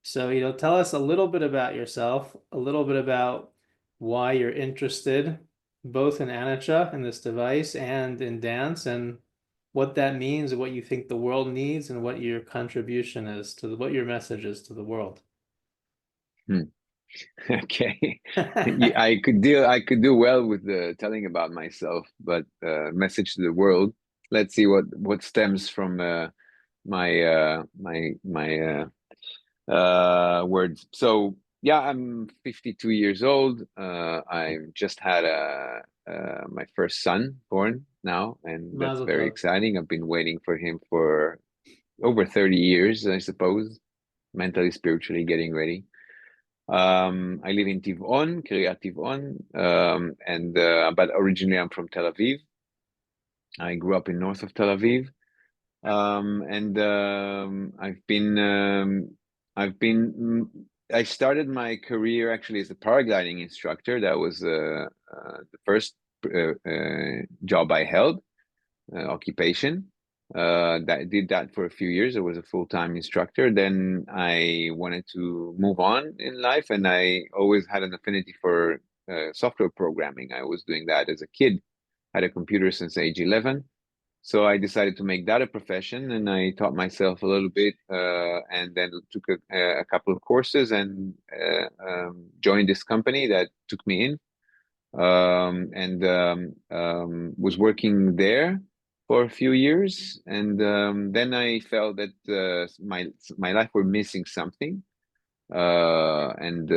So, tell us a little bit about yourself, a little bit about why you're interested both in Anacha and this device and in dance and what that means and what you think the world needs and what your contribution is to what your message is to the world. Hmm. Okay. Yeah, I could do well with the telling about myself, but message to the world. Let's see what stems from my words. So yeah, I'm 52 years old. I just had my first son born now, and that's Mazel very tov. exciting. I've been waiting for him for over 30 years, I suppose, mentally, spiritually getting ready. I live in Tivon, Kiryat Tivon, and but originally I'm from Tel Aviv. I grew up in north of Tel Aviv, and I've been, I started my career actually as a paragliding instructor. That was the first job I held, occupation. That did that for a few years. I was a full-time instructor. Then I wanted to move on in life, and I always had an affinity for software programming. I was doing that as a kid. Had a computer since age 11. So I decided to make that a profession, and I taught myself a little bit, and then took a couple of courses and joined this company that took me in, and was working there for a few years, and then I felt that my life were missing something, and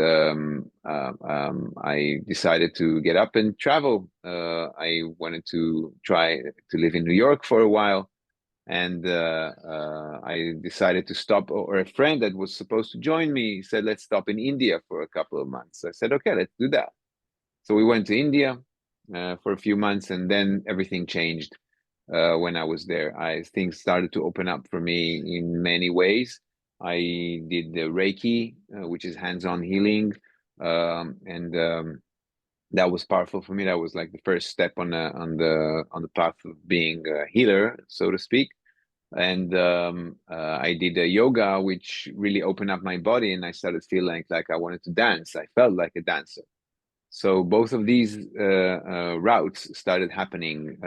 I decided to get up and travel. I wanted to try to live in New York for a while, and I decided to stop. Or a friend that was supposed to join me said, "Let's stop in India for a couple of months." I said, "Okay, let's do that." So we went to India for a few months, and then everything changed when I was there. Things started to open up for me in many ways. I did the Reiki, which is hands-on healing, and that was powerful for me. That was like the first step on the path of being a healer, so to speak. And I did a yoga, which really opened up my body, and I started feeling like I wanted to dance. I felt like a dancer. So both of these routes started happening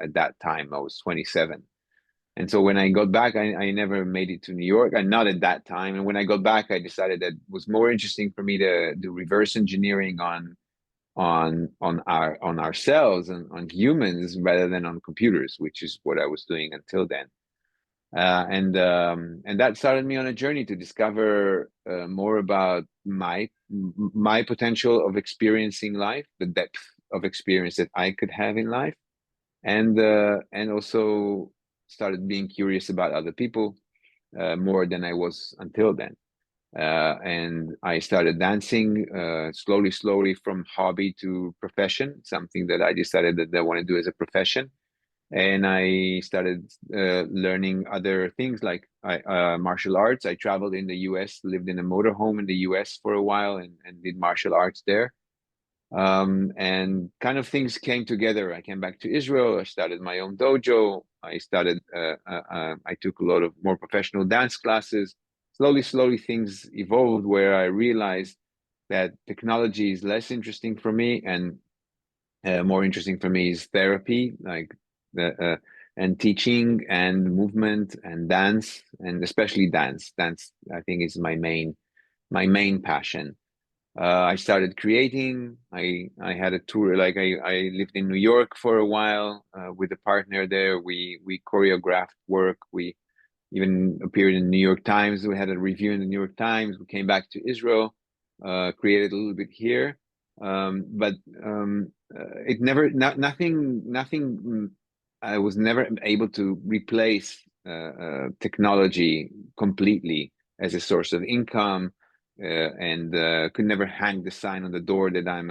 at that time. I was 27. And so when I got back, I never made it to New York, and not at that time. And when I got back, I decided that it was more interesting for me to do reverse engineering on ourselves and on humans rather than on computers, which is what I was doing until then. And that started me on a journey to discover more about my potential of experiencing life, the depth of experience that I could have in life, and also started being curious about other people more than I was until then. And I started dancing slowly from hobby to profession, something that I decided that I want to do as a profession. And I started learning other things like martial arts. I traveled in the US, lived in a motorhome in the US for a while, and did martial arts there. And kind of things came together. I came back to Israel. I started my own dojo. I took a lot of more professional dance classes. Slowly, things evolved where I realized that technology is less interesting for me, and more interesting for me is therapy, like the and teaching and movement and dance, and especially dance. Dance, I think, is my main passion. I started creating. I had a tour. Like I lived in New York for a while with a partner there. We choreographed work. We even appeared in the New York Times. We had a review in the New York Times. We came back to Israel, created a little bit here, but it never, nothing. I was never able to replace technology completely as a source of income, and could never hang the sign on the door that I'm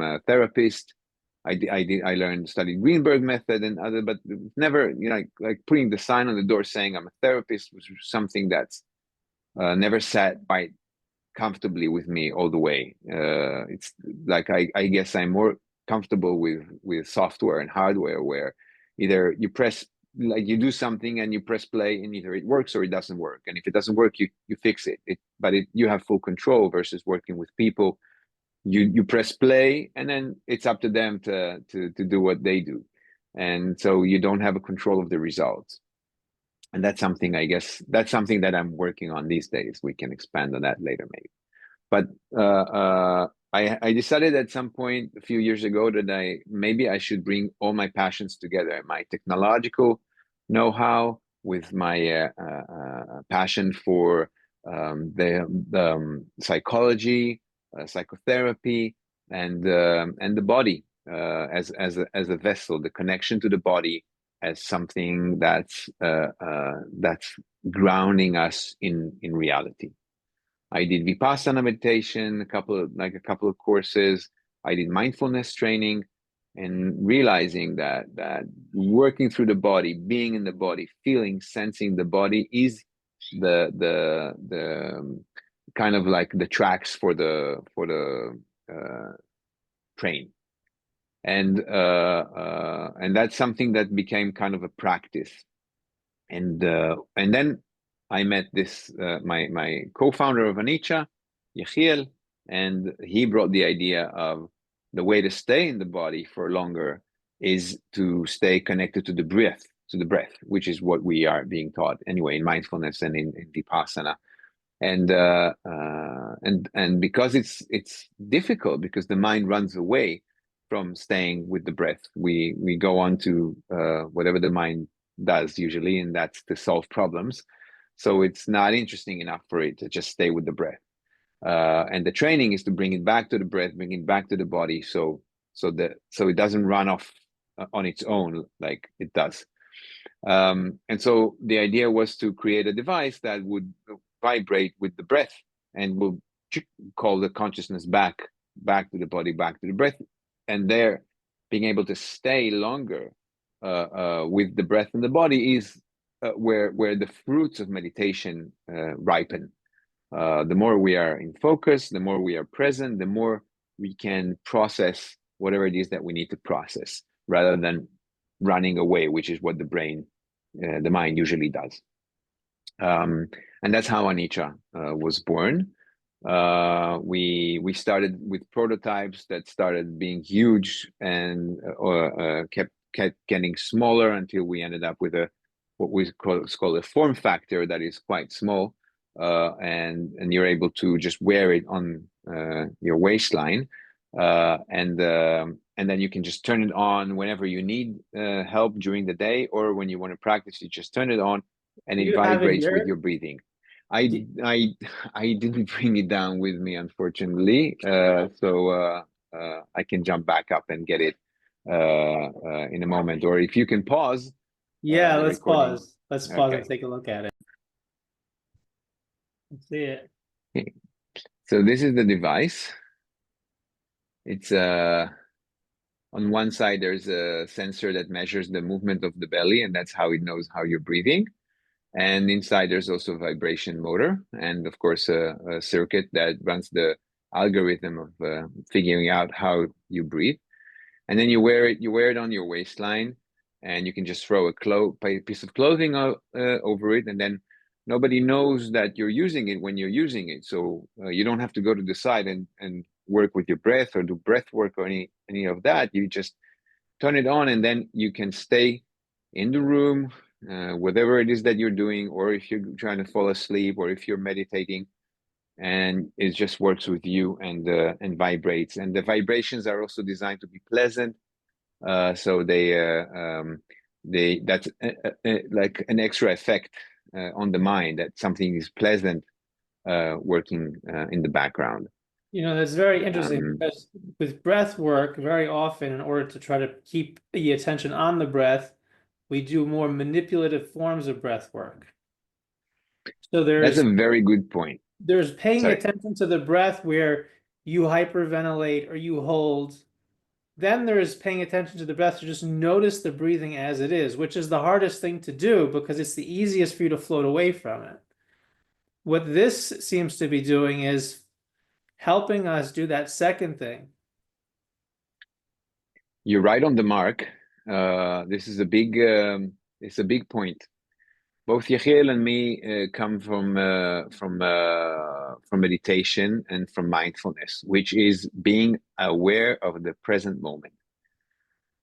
a therapist. I learned studied Greenberg method and other, but never, like putting the sign on the door saying I'm a therapist was something that's never sat quite comfortably with me all the way. It's like I guess I'm more comfortable with software and hardware, where either you press like you do something and you press play and either it works or it doesn't work. And if it doesn't work, you fix it. You have full control versus working with people. You press play and then it's up to them to do what they do. And so you don't have a control of the results. And that's something, I guess, that's something that I'm working on these days. We can expand on that later, maybe. But I decided at some point a few years ago that maybe I should bring all my passions together, my technological know-how with my passion for the psychology, psychotherapy, and the body as a vessel, the connection to the body as something that's grounding us in reality. I did Vipassana meditation, a couple of courses. I did mindfulness training, and realizing that working through the body, being in the body, feeling, sensing the body is the kind of like the tracks for the train, and that's something that became kind of a practice. And then I met this my co-founder of Anicca, Yechiel, and he brought the idea of the way to stay in the body for longer is to stay connected to the breath, which is what we are being taught anyway in mindfulness and in Vipassana. And because it's difficult because the mind runs away from staying with the breath, we go on to whatever the mind does usually, and that's to solve problems. So it's not interesting enough for it to just stay with the breath. And the training is to bring it back to the breath, bring it back to the body, so it doesn't run off on its own like it does. And so the idea was to create a device that would vibrate with the breath and will call the consciousness back to the body, back to the breath, and there being able to stay longer with the breath and the body is where the fruits of meditation ripen. The more we are in focus, the more we are present, the more we can process whatever it is that we need to process, rather than running away, which is what the mind usually does. And that's how Anicca was born. We started with prototypes that started being huge and kept getting smaller until we ended up with what we call a form factor that is quite small, and you're able to just wear it on your waistline, and then you can just turn it on whenever you need help during the day, or when you want to practice, you just turn it on and Do it you have it vibrates with here? your breathing. I Do, I I didn't bring it down with me, unfortunately. So I can jump back up and get it in a moment. Or if you can pause yeah, the let's recording. pause. Let's pause and Okay. take a look at it. Let's see it. So this is the device. It's on one side there's a sensor that measures the movement of the belly, and that's how it knows how you're breathing. And inside there's also a vibration motor, and of course a circuit that runs the algorithm of figuring out how you breathe. And then you wear it on your waistline, and you can just throw a piece of clothing over it, and then nobody knows that you're using it when you're using it. So you don't have to go to the side and work with your breath or do breath work or any of that. You just turn it on, and then you can stay in the room, whatever it is that you're doing, or if you're trying to fall asleep, or if you're meditating, and it just works with you and vibrates. And the vibrations are also designed to be pleasant, so that's like an extra effect on the mind that something is pleasant working in the background. You know, that's very interesting Um, because with breath work, very often, in order to try to keep the attention on the breath, we do more manipulative forms of breath work. So that's a there's very good point. there's paying Sorry. attention to the breath where you hyperventilate or you hold. Then there's paying attention to the breath to just notice the breathing as it is, which is the hardest thing to do because it's the easiest for you to float away from it. What this seems to be doing is helping us do that second thing. You're right on the mark. This is a big It's a big point. Both Yechiel and me come from meditation and from mindfulness, which is being aware of the present moment.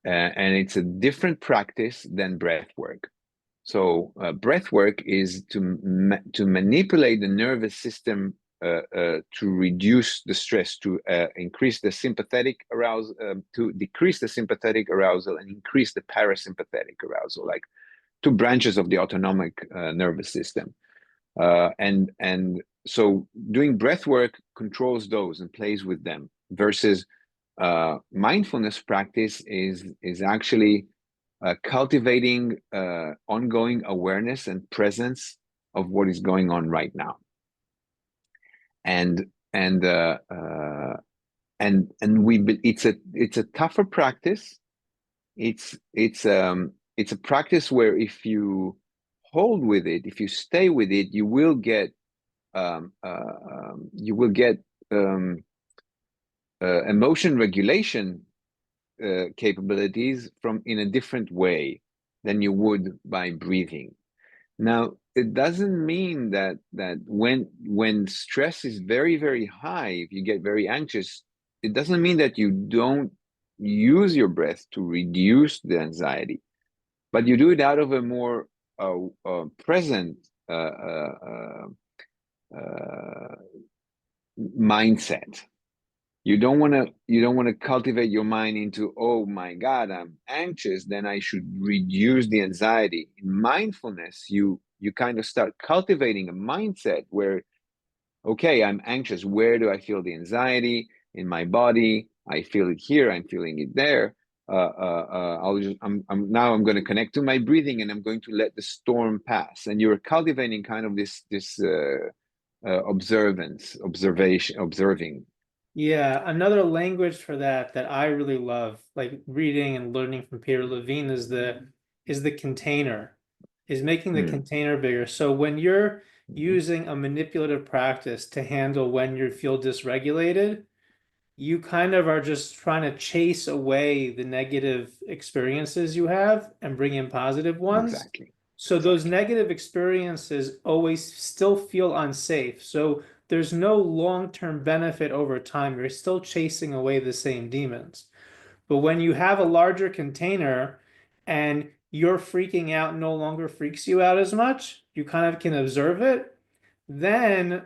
And it's a different practice than breath work. So breath work is to manipulate the nervous system to reduce the stress, to increase the sympathetic arousal, to decrease the sympathetic arousal and increase the parasympathetic arousal, like two branches of the autonomic nervous system. And so doing breath work controls those and plays with them, versus mindfulness practice is actually cultivating ongoing awareness and presence of what is going on right now. And and uh, uh, it's a tougher practice. It's a practice where if you hold with it, if you stay with it, you will get um, emotion regulation capabilities from in a different way than you would by breathing. Now, it doesn't mean that when stress is very, very high, if you get very anxious, it doesn't mean that you don't use your breath to reduce the anxiety, but you do it out of a more present uh, mindset. You don't want to cultivate your mind into, oh my God, I'm anxious, then I should reduce the anxiety. In mindfulness, you kind of start cultivating a mindset where, okay, I'm anxious. Where do I feel the anxiety in my body? I feel it here. I'm feeling it there. I'm going to connect to my breathing, and I'm going to let the storm pass. And you're cultivating kind of observing. Yeah, another language for that I really love, like reading and learning from Peter Levine, is the container, is making the Hmm, container bigger. So when you're using a manipulative practice to handle when you feel dysregulated, you kind of are just trying to chase away the negative experiences you have and bring in positive ones. exactly, So those exactly. negative experiences always still feel unsafe. So there's no long-term benefit over time. You're still chasing away the same demons. But when you have a larger container and your freaking out no longer freaks you out as much, you kind of can observe it, then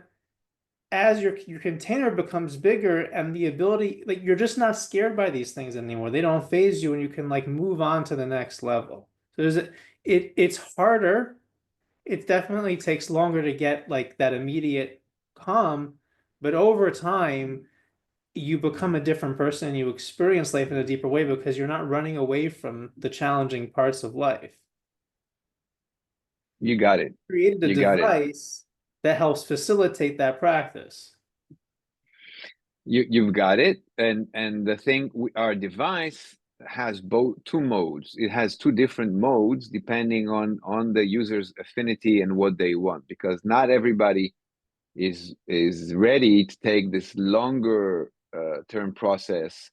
as your container becomes bigger and the ability, like you're just not scared by these things anymore. They don't phase you and you can like move on to the next level. So it's harder. It definitely takes longer to get like that immediate calm, but over time you become a different person and you experience life in a deeper way because you're not running away from the challenging parts of life. You got it. Created a You got it. device that helps facilitate that practice. You've got it. And the thing, our device has both two modes. It has two different modes depending on the user's affinity and what they want, because not everybody is ready to take this longer term process.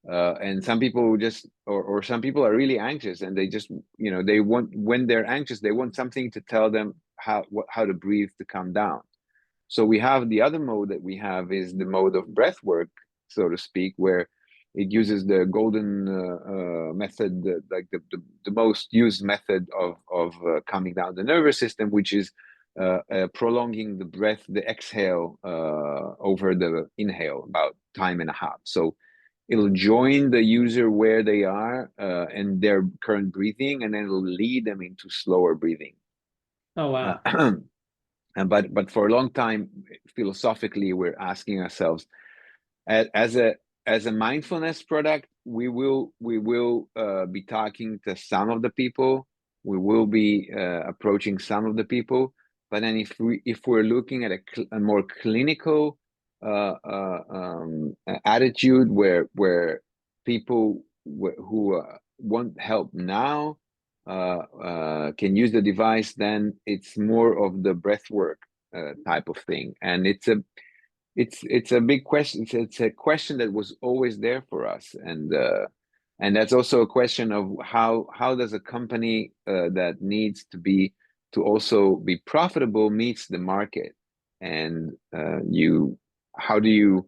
And some people just, or some people are really anxious, and they just, they want, when they're anxious, they want something to tell them how to breathe to calm down. So we have the other mode that we have is the mode of breath work, so to speak, where it uses the golden method, like the most used method of calming down the nervous system, which is prolonging the breath, the exhale over the inhale about time and a half. So it'll join the user where they are and their current breathing, and then it'll lead them into slower breathing. Oh wow. Uh, but for a long time, philosophically, we're asking ourselves, as a mindfulness product, we will be talking to some of the people, we will be approaching some of the people, but then if we're looking at a more clinical attitude, where people who want help now can use the device, then it's more of the breath work type of thing. And it's a big question. It's a question that was always there for us, And that's also a question of how does a company that needs to also be profitable meets the market, and you how do you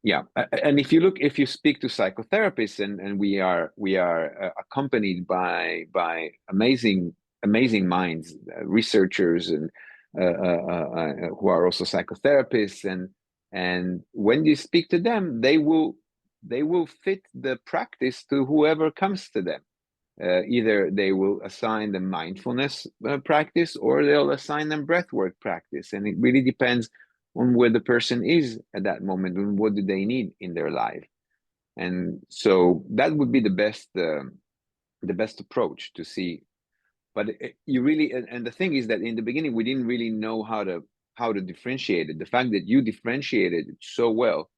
yeah. And if you speak to psychotherapists, and we are accompanied by amazing minds, researchers, and who are also psychotherapists, and when you speak to them, they will fit the practice to whoever comes to them. Either they will assign them mindfulness practice, or they'll assign them breathwork practice, and it really depends on where the person is at that moment and what do they need in their life. And so that would be the best approach to see. But you really, and the thing is that in the beginning we didn't really know how to differentiate it. The fact that you differentiated it so well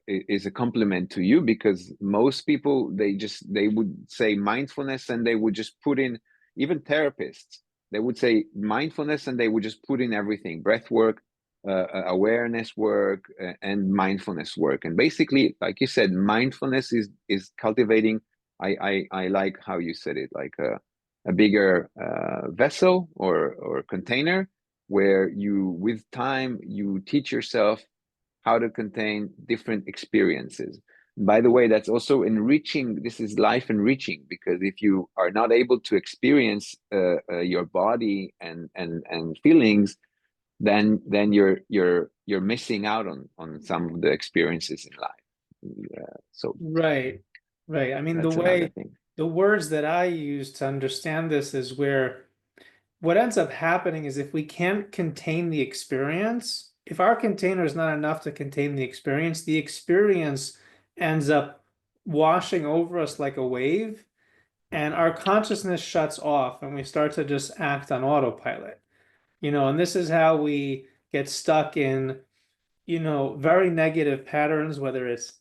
is a compliment to you, because most people, they would say mindfulness and they would just put in, even therapists, they would say mindfulness and they would just put in everything: breath work, awareness work, and mindfulness work. And basically, like you said, mindfulness is cultivating. I like how you said it, like a bigger vessel or container, where you, with time, you teach yourself how to contain different experiences. By the way, that's also enriching. This is life enriching, because if you are not able to experience your body and feelings, then you're missing out on some of the experiences in life. So Right, right. I mean, that's another thing. the words that I use to understand this is where what ends up happening is if we can't contain the experience, if our container is not enough to contain the experience ends up washing over us like a wave, and our consciousness shuts off and we start to just act on autopilot. And this is how we get stuck in very negative patterns, whether it's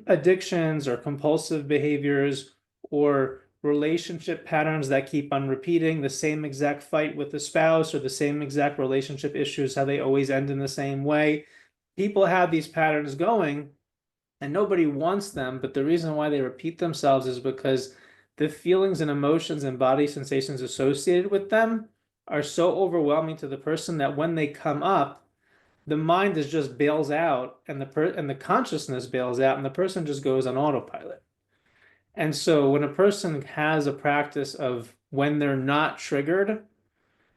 addictions or compulsive behaviors or relationship patterns that keep on repeating the same exact fight with the spouse, or the same exact relationship issues, how they always end in the same way. People have these patterns going and nobody wants them, but the reason why they repeat themselves is because the feelings and emotions and body sensations associated with them are so overwhelming to the person that when they come up, the mind is just bails out, and the consciousness bails out, and the person just goes on autopilot. And so when a person has a practice of, when they're not triggered,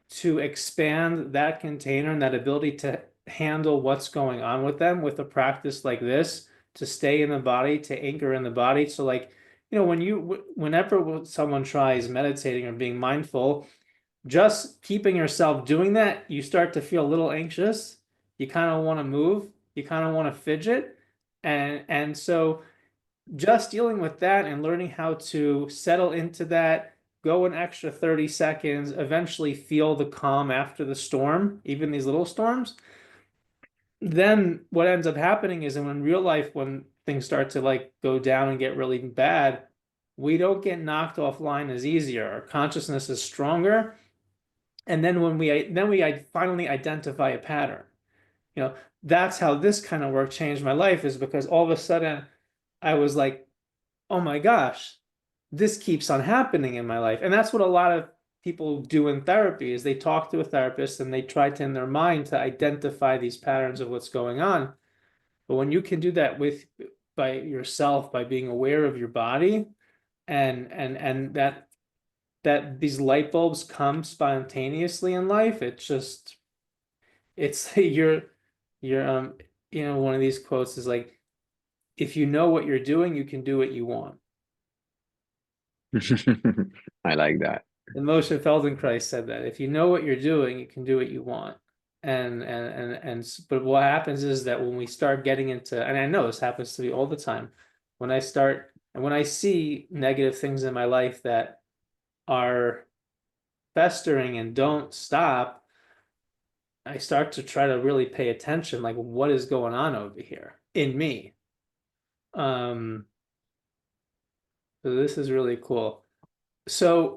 to expand that container and that ability to handle what's going on with them with a practice like this, to stay in the body, to anchor in the body. So like, whenever someone tries meditating or being mindful, just keeping yourself doing that, you start to feel a little anxious. You kind of want to move. You kind of want to fidget. And so just dealing with that and learning how to settle into that, go an extra 30 seconds, eventually feel the calm after the storm, even these little storms. Then what ends up happening is, in real life, when things start to like go down and get really bad, we don't get knocked offline as easier. Our consciousness is stronger, and then when we finally identify a pattern, you know, that's how this kind of work changed my life, is because all of a sudden I was like, oh my gosh, this keeps on happening in my life. And that's what a lot of people do in therapy, is they talk to a therapist and they try to, in their mind, to identify these patterns of what's going on. But when you can do that by yourself, by being aware of your body, and that these light bulbs come spontaneously in life, it's you're one of these quotes is like, if you know what you're doing, you can do what you want. I like that. And Moshe Feldenkrais said that if you know what you're doing, you can do what you want. But what happens is that when we start getting into, and I know this happens to me all the time, when I see negative things in my life that are festering and don't stop, I start to try to really pay attention, like what is going on over here in me. Um, so this is really cool. So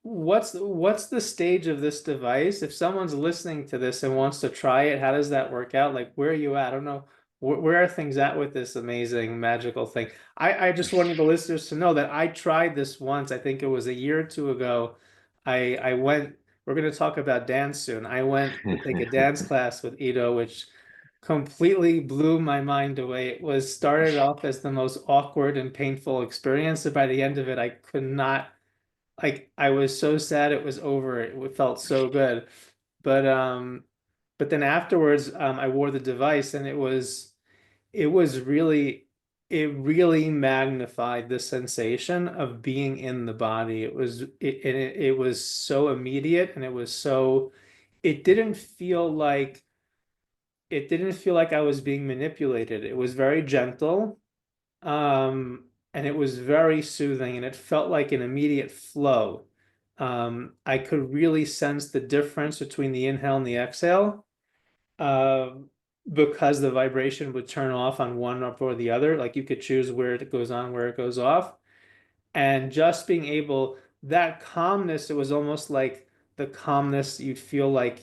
what's the stage of this device? If someone's listening to this and wants to try it, how does that work out? Like, where are you at? I don't know where are things at with this amazing magical thing? I just wanted the listeners to know that I tried this once. I think it was a year or two ago. I went, we're going to talk about dance soon. I went to take a dance class with Ito, which completely blew my mind away. It was started off as the most awkward and painful experience, and by the end of it, I could not, like, I was so sad it was over. It felt so good. But but then afterwards, I wore the device, and it was really, it really magnified the sensation of being in the body. It was so immediate, and it was so, it didn't feel like, it didn't feel like I was being manipulated. It was very gentle, and it was very soothing, and it felt like an immediate flow. I could really sense the difference between the inhale and the exhale, um, because the vibration would turn off on one up or the other. Like you could choose where it goes on, where it goes off. And just being able, that calmness, it was almost like the calmness you'd feel like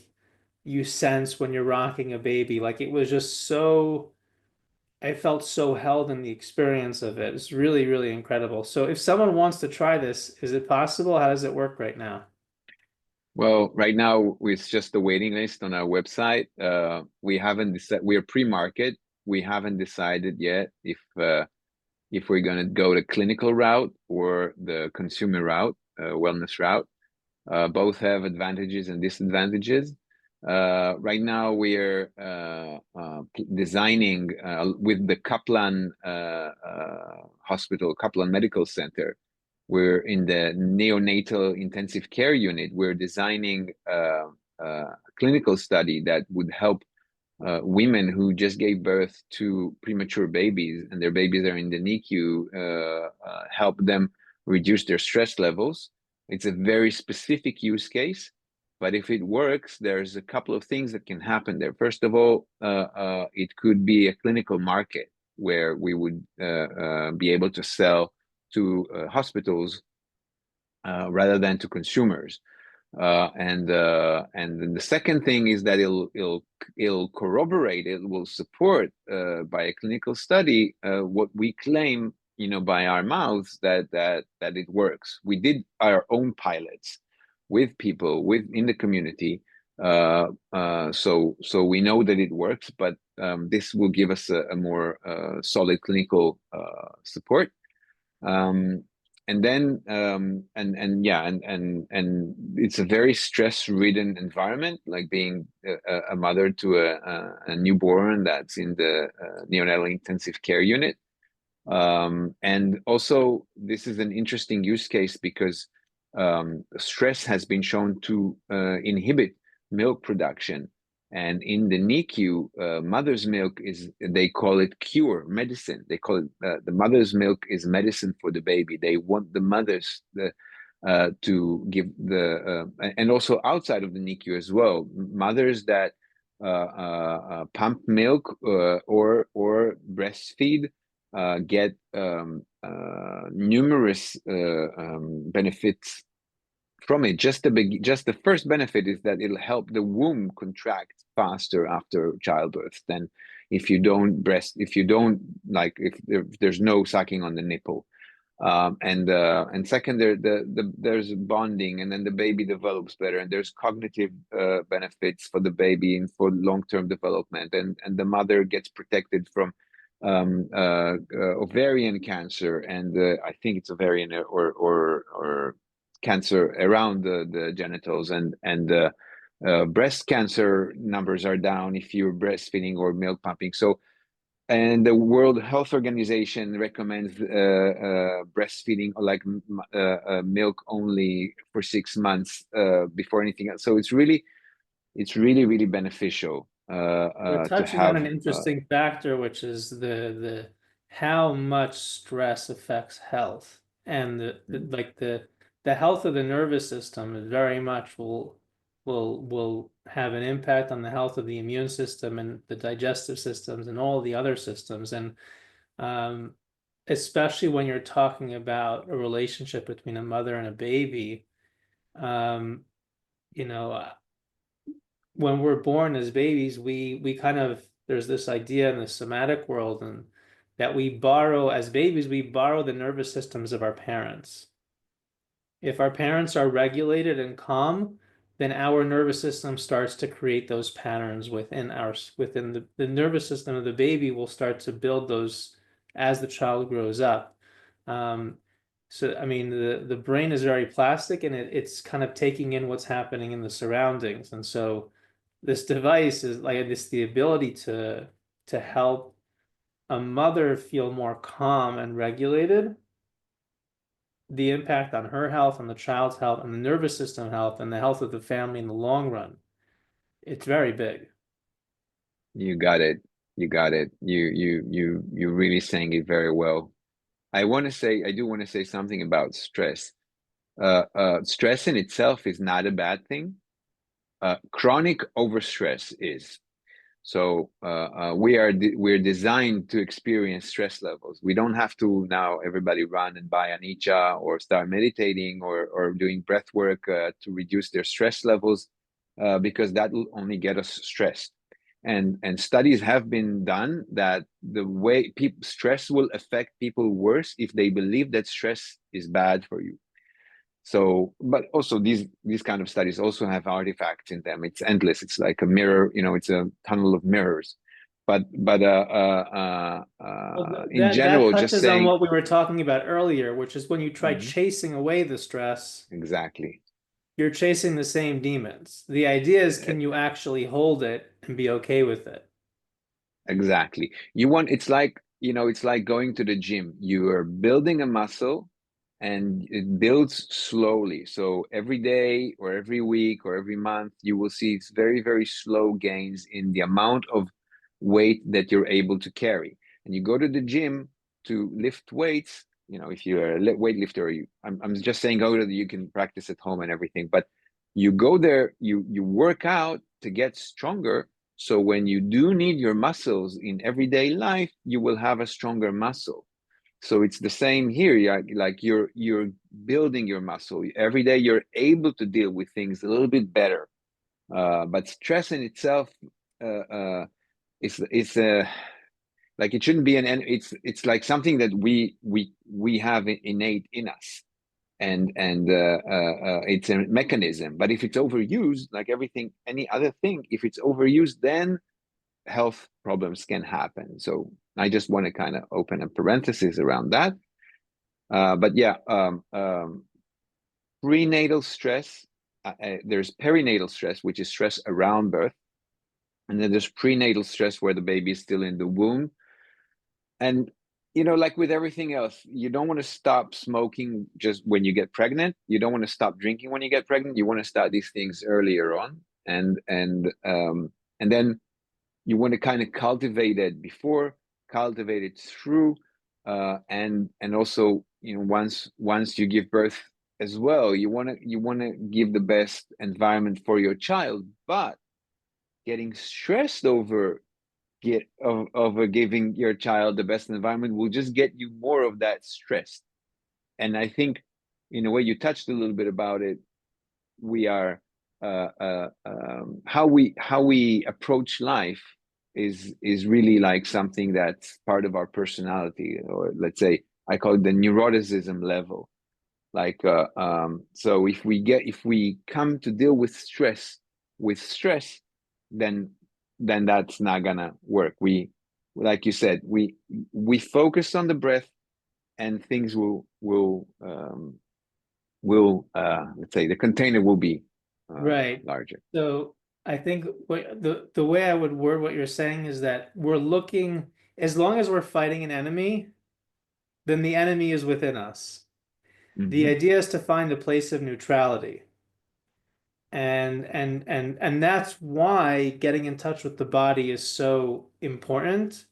you sense when you're rocking a baby. Like it was just so, I felt so held in the experience of it. It's really, really incredible. So if someone wants to try this, is it possible? How does it work right now? Well, right now it's just the waiting list on our website. We haven't decided. We're pre-market. We haven't decided yet if we're going to go the clinical route or the consumer route, wellness route. Both have advantages and disadvantages. Right now, we're designing with the Kaplan Hospital, Kaplan Medical Center. We're in the neonatal intensive care unit. We're designing a clinical study that would help women who just gave birth to premature babies and their babies are in the NICU, help them reduce their stress levels. It's a very specific use case, but if it works, there's a couple of things that can happen there. First of all, it could be a clinical market where we would be able to sell to hospitals rather than to consumers. And then the second thing is that it'll corroborate, it will support by a clinical study what we claim, by our mouths that it works. We did our own pilots with people in the community, so we know that it works. But this will give us a more solid clinical support. um, and then and yeah, and it's a very stress-ridden environment, like being a mother to a newborn that's in the neonatal intensive care unit. And also, this is an interesting use case because stress has been shown to inhibit milk production. And in the NICU, mother's milk is, they call it cure medicine. They call it the mother's milk is medicine for the baby. They want the mothers to give and also outside of the NICU as well, mothers that pump milk or breastfeed get numerous benefits from it. Just the first benefit is that it'll help the womb contract faster after childbirth than if you don't, like, if there's no sucking on the nipple. And second, there's bonding, and then the baby develops better, and there's cognitive benefits for the baby and for long-term development, and the mother gets protected from ovarian cancer, and I think it's ovarian or cancer around the genitals, and breast cancer numbers are down if you're breastfeeding or milk pumping. So, and the World Health Organization recommends breastfeeding, or like milk only for 6 months before anything else. So it's really beneficial We're to touching on have. an interesting factor, which is the how much stress affects health, and the health of the nervous system is very much will have an impact on the health of the immune system and the digestive systems and all the other systems. And um, especially when you're talking about a relationship between a mother and a baby, um, you know, when we're born as babies, we kind of there's this idea in the somatic world and that we borrow as babies, we borrow the nervous systems of our parents. If our parents are regulated and calm, then our nervous system starts to create those patterns within the nervous system of the baby will start to build those as the child grows up. Um, so I mean the brain is very plastic and it's kind of taking in what's happening in the surroundings. And so this device is like this the ability to help a mother feel more calm and regulated, the impact on her health, on the child's health, on the nervous system health, and the health of the family in the long run. It's very big. You got it. You got it. You really saying it very well. I do want to say something about stress. Stress in itself is not a bad thing. Chronic overstress is. So we're designed to experience stress levels. We don't have to now everybody run and buy anicca or start meditating or doing breath work to reduce their stress levels because that will only get us stressed. And studies have been done that the way people stress will affect people worse if they believe that stress is bad for you. So, but also these kind of studies also have artifacts in them. It's endless. It's like a mirror, it's a tunnel of mirrors. Well, In that general, just touches on saying what we were talking about earlier, which is when you try mhm, chasing away the stress, exactly. you're chasing the same demons. The idea is, Uh, can you actually hold it and be okay with it? Exactly. You want, it's like going to the gym. You are building a muscle and it builds slowly. So every day or every week or every month, you will see it's very, very slow gains in the amount of weight that you're able to carry. And you go to the gym to lift weights, if you're a weightlifter, I'm just saying you can practice at home and everything, but you go there, you work out to get stronger so when you do need your muscles in everyday life, you will have a stronger muscle. So it's the same here. Like you're building your muscle every day. You're able to deal with things a little bit better. But stress in itself is like it shouldn't be it's like something that we have innate in us, and it's a mechanism. But if it's overused, like everything, any other thing, if it's overused, then health problems can happen. So I just want to kind of open a parenthesis around that. But yeah, prenatal stress, there's perinatal stress, which is stress around birth. And then there's prenatal stress where the baby is still in the womb. And, like with everything else, you don't want to stop smoking just when you get pregnant. You don't want to stop drinking when you get pregnant. You want to start these things earlier on. And then you want to kind of cultivate it before, cultivate it through, and also once you give birth as well, you want to give the best environment for your child, but getting stressed over giving your child the best environment will just get you more of that stress. And I think in a way you touched a little bit about it. We are how we approach life is really like something that's part of our personality, or let's say I call it the neuroticism level. Like so if we come to deal with stress, then that's not gonna work. We, like you said, we focus on the breath, and things will let's say the container will be Right. larger. So I think the way I would word what you're saying is that we're looking, as long as we're fighting an enemy, then the enemy is within us. The Hmm. idea is to find a place of neutrality. And that's why getting in touch with the body is so important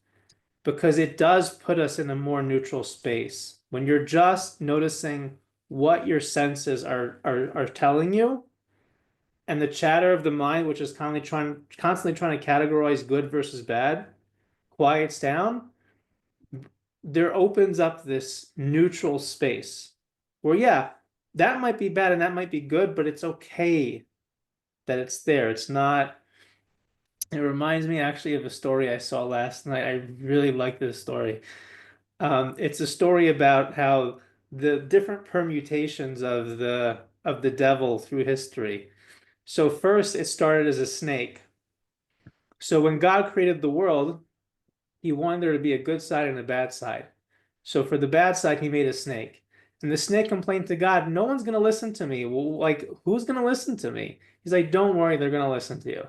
because it does put us in a more neutral space. When you're just noticing what your senses are telling you and the chatter of the mind, which is constantly trying to categorize good versus bad, quiets down, there opens up this neutral space where, yeah, that might be bad and that might be good, but it's okay that it's there. It reminds me actually of a story I saw last night. I really like this story. It's a story about how the different permutations of the devil through history. So first it started as a snake. So when God created the world, he wanted there to be a good side and a bad side. So for the bad side, he made a snake. And the snake complained to God, no one's going to listen to me. Well, like, who's going to listen to me? He's like, don't worry, they're going to listen to you.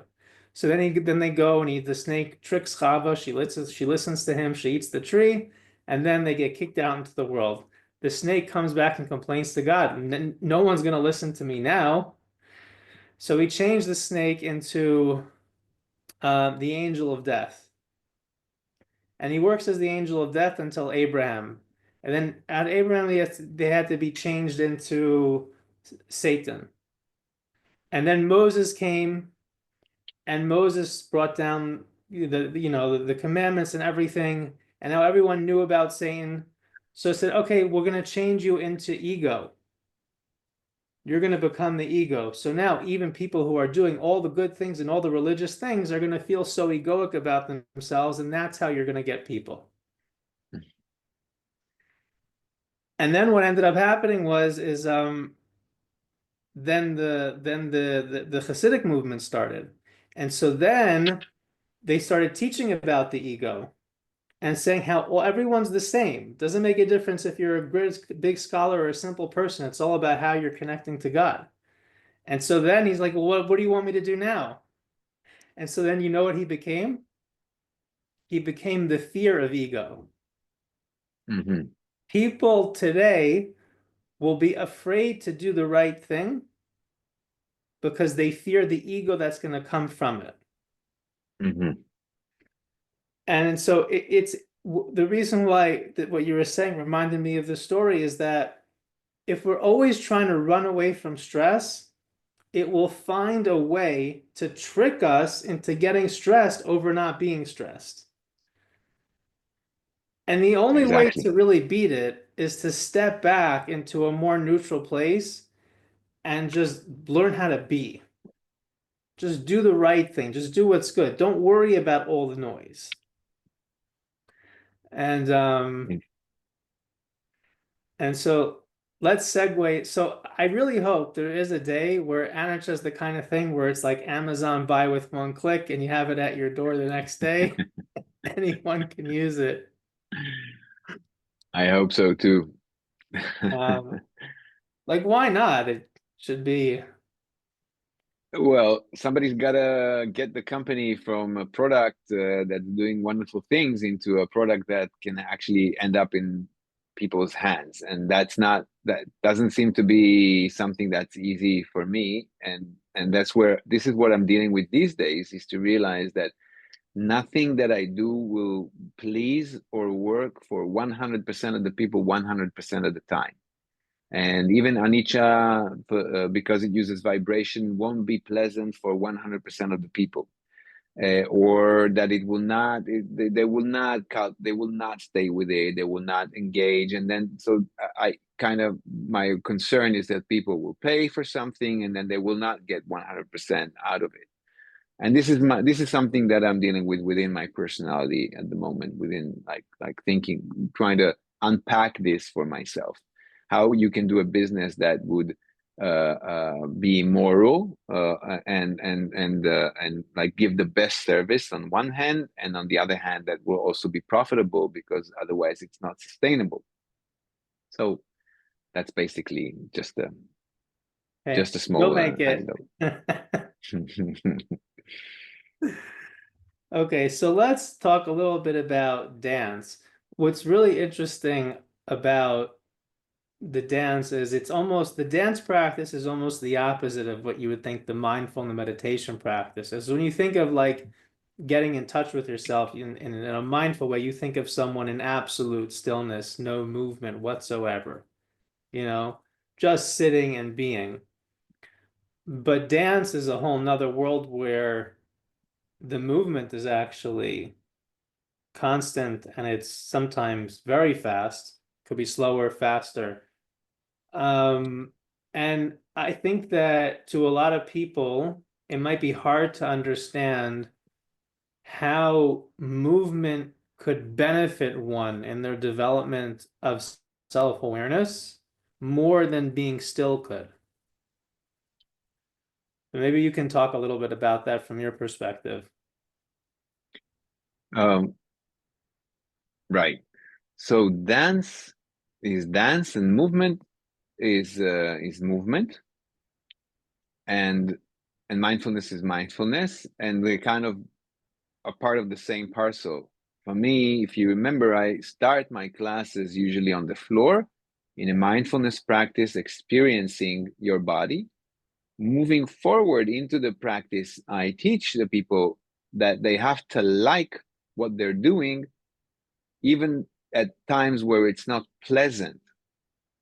So then they go and the snake tricks Chava. She listens to him. She eats the tree, and then they get kicked out into the world. The snake comes back and complains to God, no one's going to listen to me now. So he changed the snake into the angel of death. And he works as the angel of death until Abraham. And then at Abraham, they had to be changed into Satan. And then Moses came, and Moses brought down the commandments and everything. And now everyone knew about Satan. So it said, okay, we're going to change you into ego. You're going to become the ego. So now even people who are doing all the good things and all the religious things are going to feel so egoic about themselves, and that's how you're going to get people. And then what ended up happening was is then the Hasidic movement started. And so then they started teaching about the ego and saying how, well, everyone's the same. Doesn't make a difference if you're a big scholar or a simple person. It's all about how you're connecting to God. And so then he's like, well, what do you want me to do now? And so then you know what he became? He became the fear of ego. Hmm. People today will be afraid to do the right thing because they fear the ego that's going to come from it. Hmm. And so it's the reason why that what you were saying reminded me of the story is that if we're always trying to run away from stress, it will find a way to trick us into getting stressed over not being stressed. And the only way Exactly. to really beat it is to step back into a more neutral place and just learn how to be. Just do the right thing. Just do what's good. Don't worry about all the noise. And And so let's segue. So I really hope there is a day where Anich is the kind of thing where it's like Amazon buy with one click and you have it at your door the next day. Anyone can use it. I hope so too. Um, like why not? It should be. Well, somebody's gotta get the company from a product that's doing wonderful things into a product that can actually end up in people's hands. And that doesn't seem to be something that's easy for me. And that's where this is what I'm dealing with these days, is to realize that nothing that I do will please or work for 100% of the people 100% of the time. And even anicca, because it uses vibration, won't be pleasant for 100% of the people. Or that it will not, they will not cut, they will not stay with it, they will not engage. And then, so I kind of, my concern is that people will pay for something and then they will not get 100% out of it. And this is something that I'm dealing with within my personality at the moment, within like thinking, trying to unpack this for myself, how you can do a business that would be moral and like give the best service on one hand, and on the other hand that will also be profitable, because otherwise it's not sustainable. So that's basically Okay, just a you'll small make it. anecdote. Okay, so let's talk a little bit about dance. What's really interesting about the dance is the dance practice is almost the opposite of what you would think the mindful and the meditation practice is. When you think of like getting in touch with yourself in a mindful way, you think of someone in absolute stillness, no movement whatsoever, you know, just sitting and being. But dance is a whole nother world where the movement is actually constant and it's sometimes very fast, could be slower, faster. Um, and I think that to a lot of people, it might be hard to understand how movement could benefit one in their development of self-awareness more than being still could. Maybe you can talk a little bit about that from your perspective. Um, right. So dance and movement is movement, and mindfulness is mindfulness, and they kind of are part of the same parcel. For me, if you remember, I start my classes usually on the floor in a mindfulness practice, experiencing your body. Moving forward into the practice, I teach the people that they have to like what they're doing, even at times where it's not pleasant,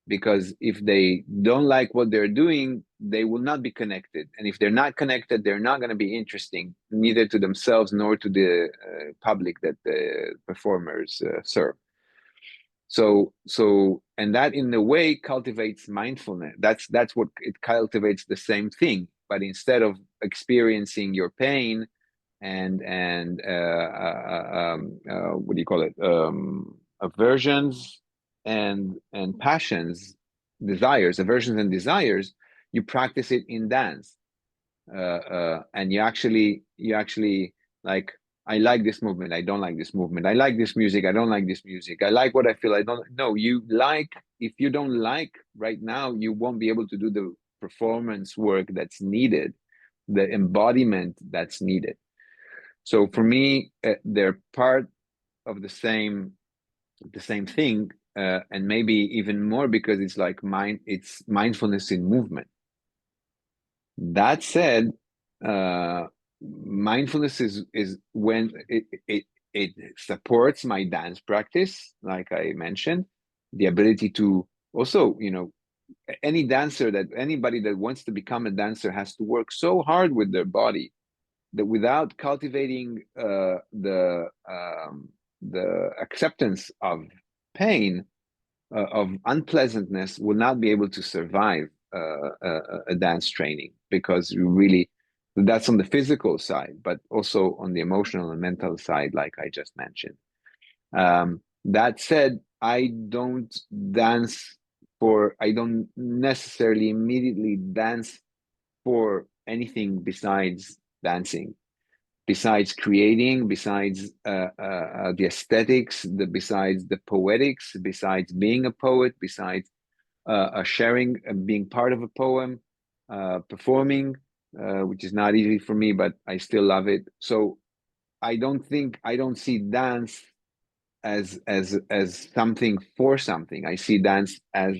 because if they don't like what they're doing, they will not be connected. And if they're not connected, they're not going to be interesting, neither to themselves nor to the public that the performers serve. And that in a way cultivates mindfulness. That's what it cultivates, the same thing. But instead of experiencing your pain and what do you call it, aversions and passions, desires, aversions and desires, you practice it in dance, and you actually like, I like this movement, I don't like this movement, I like this music, I don't like this music, I like what I feel, I don't. No, you like. If you don't like right now, you won't be able to do the performance work that's needed, the embodiment that's needed. So for me, they're part of the same thing, and maybe even more, because it's like it's mindfulness in movement. That said, mindfulness is when it supports my dance practice, like I mentioned, the ability to also, anybody that wants to become a dancer has to work so hard with their body that without cultivating the acceptance of pain, of unpleasantness, will not be able to survive a dance training, because you really, that's on the physical side, but also on the emotional and mental side, like I just mentioned. That said, I don't necessarily immediately dance for anything besides dancing, besides creating, besides the aesthetics, besides the poetics, besides being a poet, besides sharing, being part of a poem, performing, which is not easy for me, but I still love it. So I don't see dance as something for something. I see dance as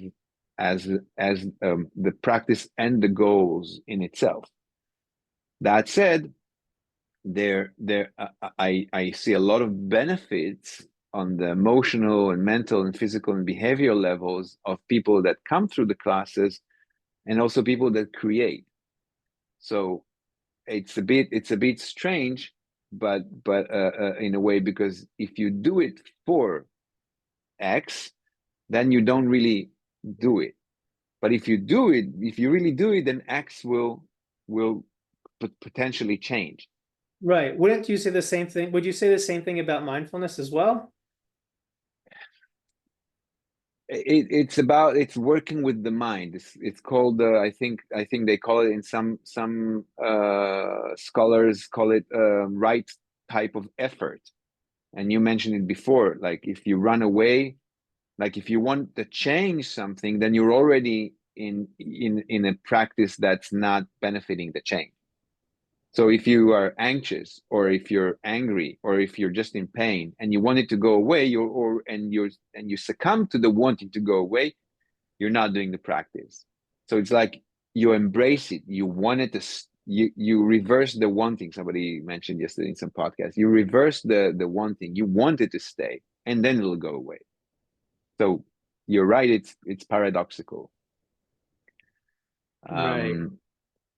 the practice and the goals in itself. That said, I see a lot of benefits on the emotional and mental and physical and behavioral levels of people that come through the classes, and also people that create. So it's a bit strange, but in a way, because if you do it for X, then you don't really do it. But if you really do it, then X will potentially change. Right. Wouldn't you say the same thing? Would you say the same thing about mindfulness as well? It's working with the mind. It's called, I think they call it, in some scholars call it, right type of effort. And you mentioned it before, like if you run away, like if you want to change something, then you're already in a practice that's not benefiting the change. So if you are anxious, or if you're angry, or if you're just in pain and you want it to go away, you succumb to the wanting to go away, you're not doing the practice. So it's like you embrace it. You want it to, you reverse the wanting. Somebody mentioned yesterday in some podcast, you reverse the wanting. You want it to stay, and then it'll go away. So you're right. It's paradoxical. Right. Um,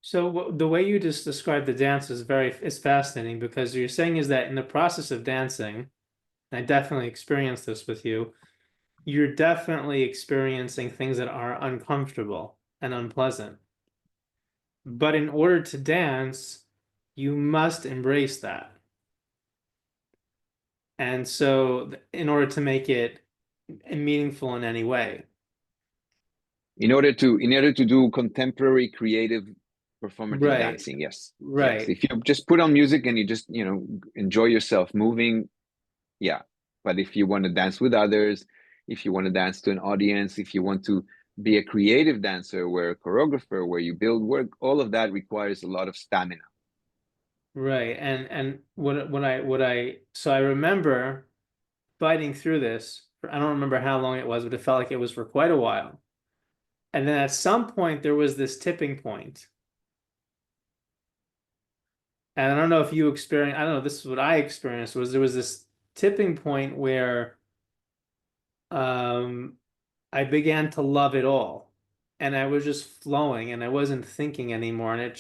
So the way you just described the dance is fascinating because you're saying is that in the process of dancing, I definitely experienced this with you, you're definitely experiencing things that are uncomfortable and unpleasant. But in order to dance, you must embrace that. And so in order to make it meaningful in any way. In order to do contemporary creative performative Right. dancing, yes. Yes. Right. If you just put on music and you just, enjoy yourself moving, yeah. But if you want to dance with others, if you want to dance to an audience, if you want to be a creative dancer, where a choreographer, where you build work, all of that requires a lot of stamina. Right. And what I so I remember fighting through this. I don't remember how long it was, but it felt like it was for quite a while. And then at some point there was this tipping point. And I don't know if you experienced, I don't know, this is what I experienced was there was this tipping point where um I began to love it all. And I was just flowing and I wasn't thinking anymore. And it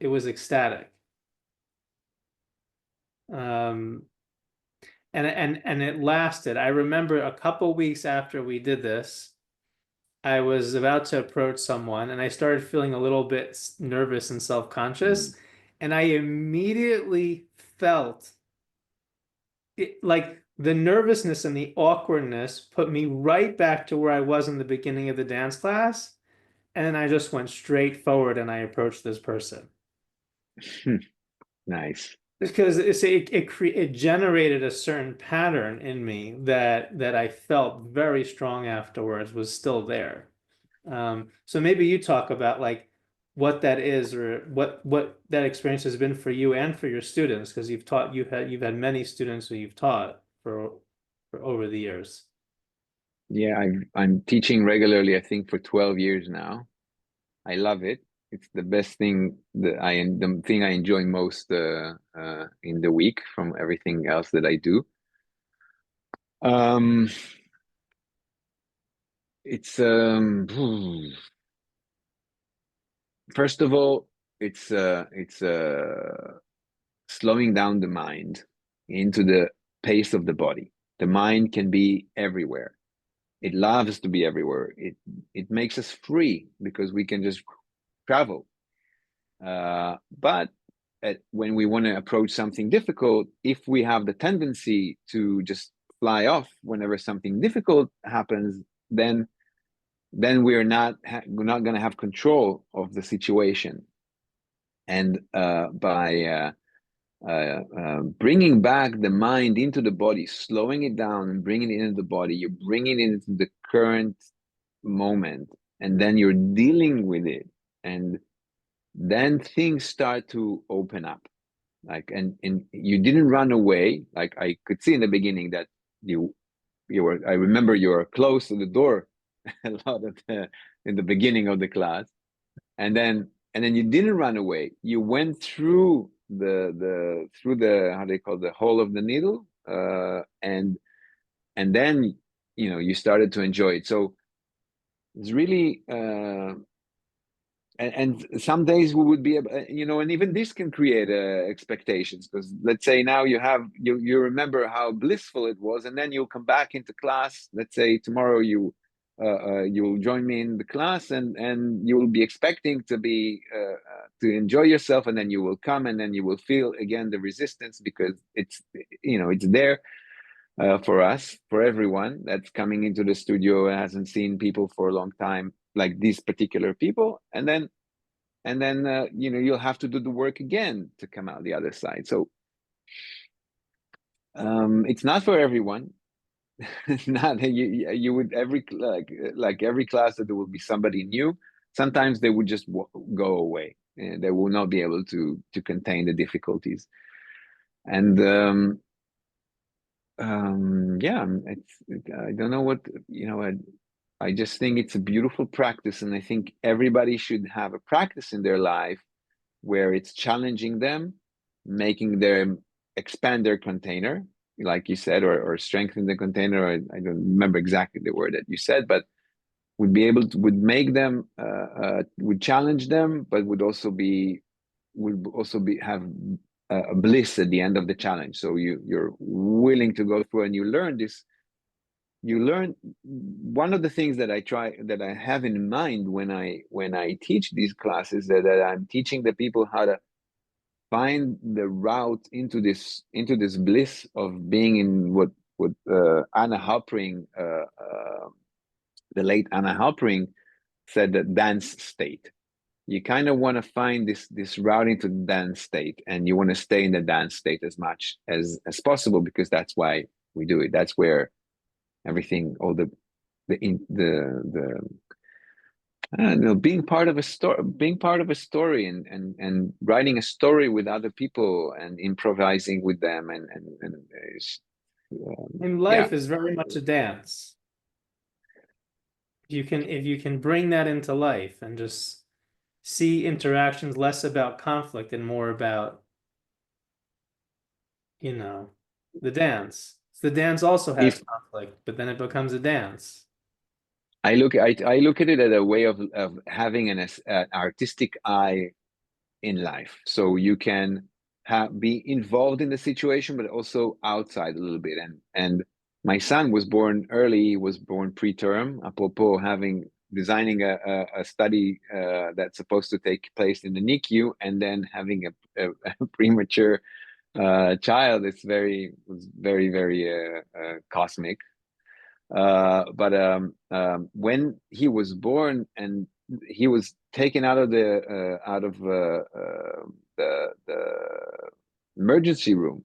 was ecstatic. Um and it lasted. I remember a couple weeks after we did this, I was about to approach someone and I started feeling a little bit nervous and Mm. self-conscious. And I immediately felt it, like the nervousness and the awkwardness put me right back to where I was in the beginning of the dance class. And then I just went straight forward and I approached this person. Nice. Because it generated a certain pattern in me that I felt very strong afterwards was still there. So maybe you talk about like what that is or what that experience has been for you and for your students because you've had many students who you've taught for over the years. Yeah, I'm teaching regularly, I think for 12 years now. I love it. It's the best thing the thing I enjoy most in the week from everything else that I do. Um, it's first of all, it's slowing down the mind into the pace of the body. The mind can be everywhere. It loves to be everywhere. It makes us free because we can just travel. But when we want to approach something difficult, if we have the tendency to just fly off whenever something difficult happens, then we're not going to have control of the situation. And by bringing back the mind into the body, slowing it down and bringing it into the body, you're bringing it into the current moment, and then you're dealing with it, and then things start to open up. Like, and you didn't run away. Like I could see in the beginning that you were. I remember you were close to the door a lot of in the beginning of the class, and then you didn't run away. You went through the how they call the hole of the needle, and then you started to enjoy it. So it's really and some days we would be and even this can create expectations, because let's say now you remember how blissful it was, and then you'll come back into class. Let's say tomorrow you'll join me in the class, and you will be expecting to enjoy yourself, and then you will come, and then you will feel again the resistance, because it's there for us, for everyone that's coming into the studio and hasn't seen people for a long time, like these particular people, and then you'll have to do the work again to come out the other side. So it's not for everyone. It's not you would like every class that there will be somebody new. Sometimes they would just go away, and they will not be able to contain the difficulties. And yeah, I don't know what I just think it's a beautiful practice, and I think everybody should have a practice in their life where it's challenging them, making them expand their container, like you said, or strengthen the container. I don't remember exactly the word that you said, but would make them, would challenge them, but would also be have a bliss at the end of the challenge. So you're willing to go through, and you learn. One of the things that I have in mind when I teach these classes, that I'm teaching the people find the route into this bliss of being in what Anna Halpring, the late Anna Halpring, said, the dance state. You kind of want to find this route into the dance state, and you want to stay in the dance state as much as possible, because that's why we do it. That's where everything, all the I don't know, being part of a story, and writing a story with other people and improvising with them, and And yeah, life is very much a dance. If you can bring that into life and just see interactions less about conflict and more about, you know, the dance. The dance also has if conflict, but then it becomes a dance. I look at it as a way of having an artistic eye in life, so you can be involved in the situation but also outside a little bit. And my son was born early, he was born preterm, apropos having designing a study that's supposed to take place in the NICU, and then having a premature child. It's was very cosmic. But when he was born and he was taken out of the emergency room,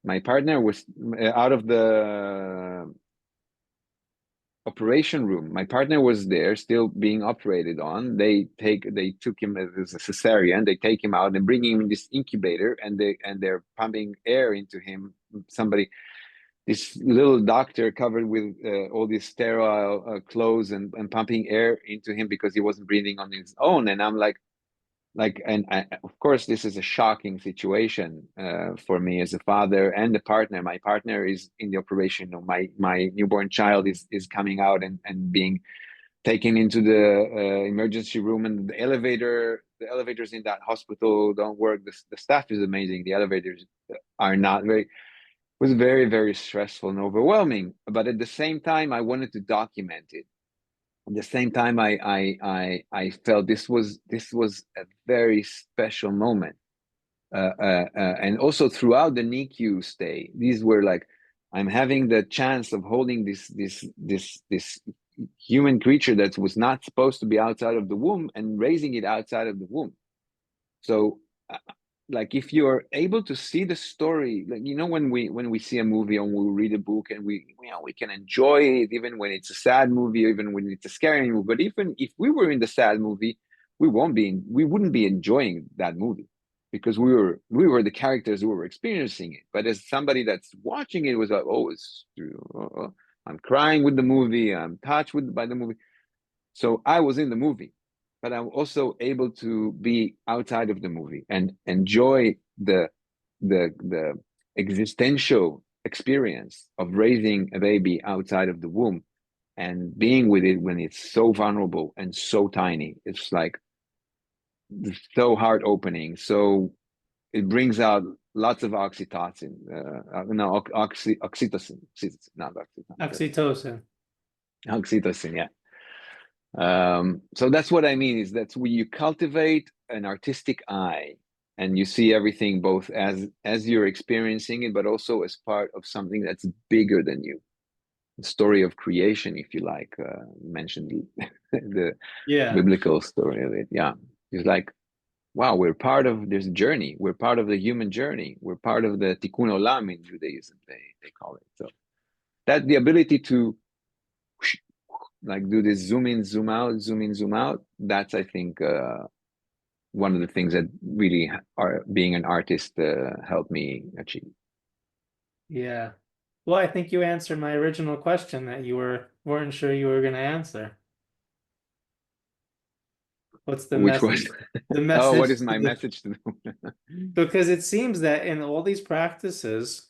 my partner was out of the operation room. My partner was there, still being operated on. They took him as a cesarean. They take him out and bring him in this incubator, and they're pumping air into him. Somebody, this little doctor covered with all these sterile clothes, and pumping air into him because he wasn't breathing on his own. And I'm like, and of course, this is a shocking situation for me as a father and a partner. My partner is in the operation. My newborn child is coming out and being taken into the emergency room, and the elevators in that hospital don't work. The staff is amazing. The elevators are not very was very stressful and overwhelming. But at the same time, I wanted to document it. At the same time, I felt this was a very special moment. And also throughout the NICU stay, these were like, I'm having the chance of holding this human creature that was not supposed to be outside of the womb, and raising it outside of the womb. So like, if you're able to see the story, like, when we see a movie or we read a book, and we can enjoy it even when it's a sad movie, even when it's a scary movie. But even if we were in the sad movie, we wouldn't be enjoying that movie, because we were the characters who were experiencing it. But as somebody that's watching it, was like, oh, I'm crying with the movie, I'm touched by the movie. So I was in the movie, but I'm also able to be outside of the movie and enjoy the existential experience of raising a baby outside of the womb, and being with it when it's so vulnerable and so tiny. It's like so heart opening. So it brings out lots of oxytocin, no, oxytocin, not oxytocin, Oxytocin. oxytocin, yeah. So that's what I mean, is that's where you cultivate an artistic eye, and you see everything both as you're experiencing it, but also as part of something that's bigger than you. The story of creation, if you like, mentioned the Yeah. biblical story of it. Yeah, it's like, wow, we're part of this journey. We're part of the human journey. We're part of the tikkun olam in Judaism, they call it. So that the ability to like do this zoom in, zoom out, zoom in, zoom out. That's, I think, one of the things that really are being an artist helped me achieve. Yeah. Well, I think you answered my original question that weren't sure you were going to answer. What's the Which was, message? The oh, what message is to my the message to them? because it seems that in all these practices,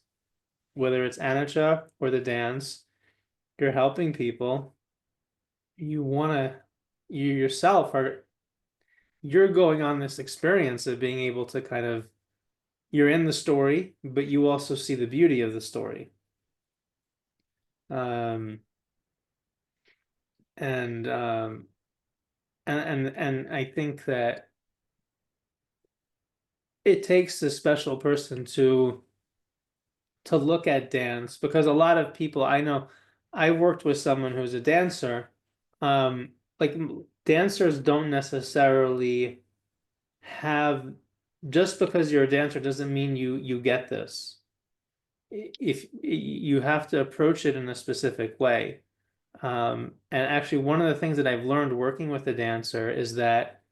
whether it's Anacha or the dance, you're helping people. You wanna, you yourself are, you're going on this experience of being able to kind of, you're in the story, but you also see the beauty of the story. Um, and and I think that it takes a special person to look at dance, because a lot of people I know, I worked with someone who's a dancer. Like dancers don't necessarily have, just because you're a dancer doesn't mean you get this. If you have to approach it in a specific way. And actually, one of the things that I've learned working with a dancer is that,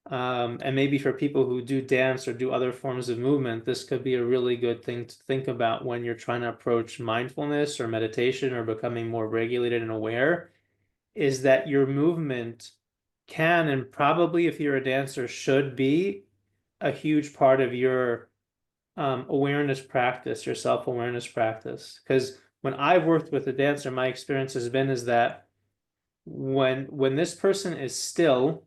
and maybe for people who do dance or do other forms of movement, this could be a really good thing to think about when you're trying to approach mindfulness or meditation or becoming more regulated and aware, is that your movement can, and probably if you're a dancer, should be a huge part of your awareness practice, your self-awareness practice. Because when I've worked with a dancer, my experience has been is that when this person is still,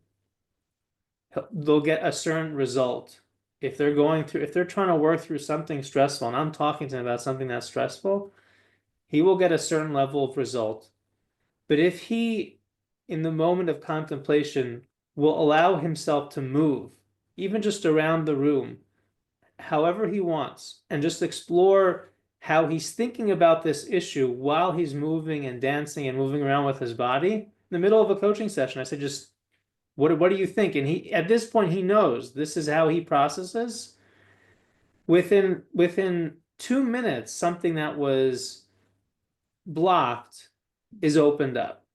they'll get a certain result. If they're going through, if they're trying to work through something stressful, and I'm talking to him about something that's stressful, he will get a certain level of result. But if he, in the moment of contemplation, will allow himself to move, even just around the room, however he wants, and just explore how he's thinking about this issue while he's moving and dancing and moving around with his body. In the middle of a coaching session, I said, just what do you think? And he, at this point, he knows this is how he processes. Within 2 minutes, something that was blocked is opened up.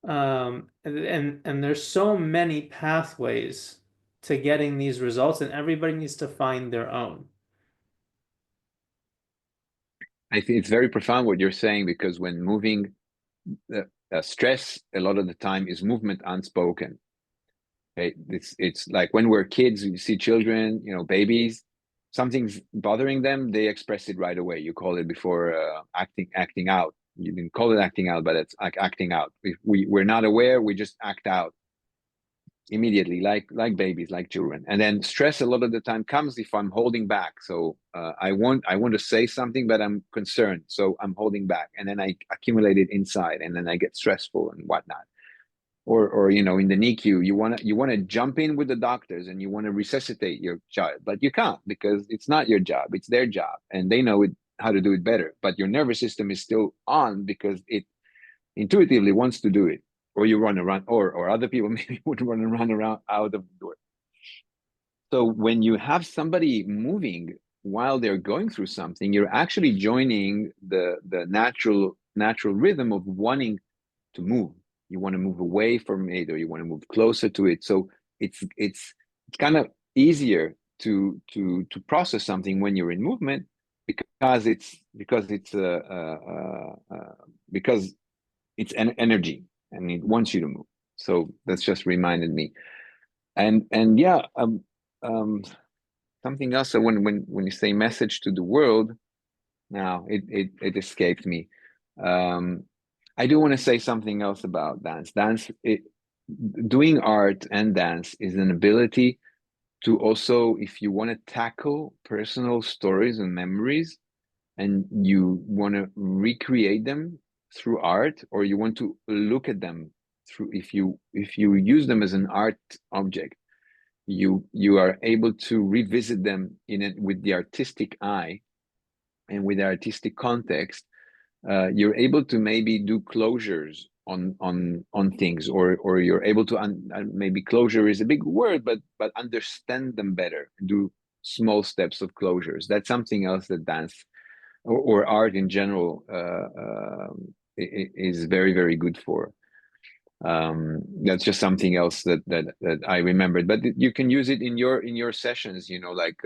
And there's so many pathways to getting these results, and everybody needs to find their own. I think it's very profound what you're saying, because when moving, stress a lot of the time is movement unspoken. Okay, it's like when we're kids, you see children, babies, something's bothering them, they express it right away. You call it before acting out. You didn't call it acting out, but it's like acting out. If we're not aware, we just act out immediately, like babies, like children. And then stress a lot of the time comes if I'm holding back. So I want to say something, but I'm concerned, so I'm holding back, and then I accumulate it inside, and then I get stressful and whatnot. Or in the NICU, you want to jump in with the doctors and you want to resuscitate your child, but you can't, because it's not your job, it's their job, and they know how to do it better. But your nervous system is still on because it intuitively wants to do it. Or you run around, or other people maybe would run around out of the door. So when you have somebody moving while they're going through something, you're actually joining the natural rhythm of wanting to move. You want to move away from it, or you want to move closer to it. So it's kind of easier to process something when you're in movement, because it's an energy and it wants you to move. So that's just reminded me. And yeah, um, something else. When you say message to the world, now it escaped me. Um, I do want to say something else about dance. Doing art and dance is an ability to also, if you want to tackle personal stories and memories, and you want to recreate them through art, or you want to look at them through, if you use them as an art object, you are able to revisit them in it with the artistic eye and with the artistic context. You're able to maybe do closures on things, or you're able to maybe closure is a big word, but understand them better, do small steps of closures. That's something else that dance, or art in general, is very, very good for. That's just something else that I remembered. But you can use it in your sessions, like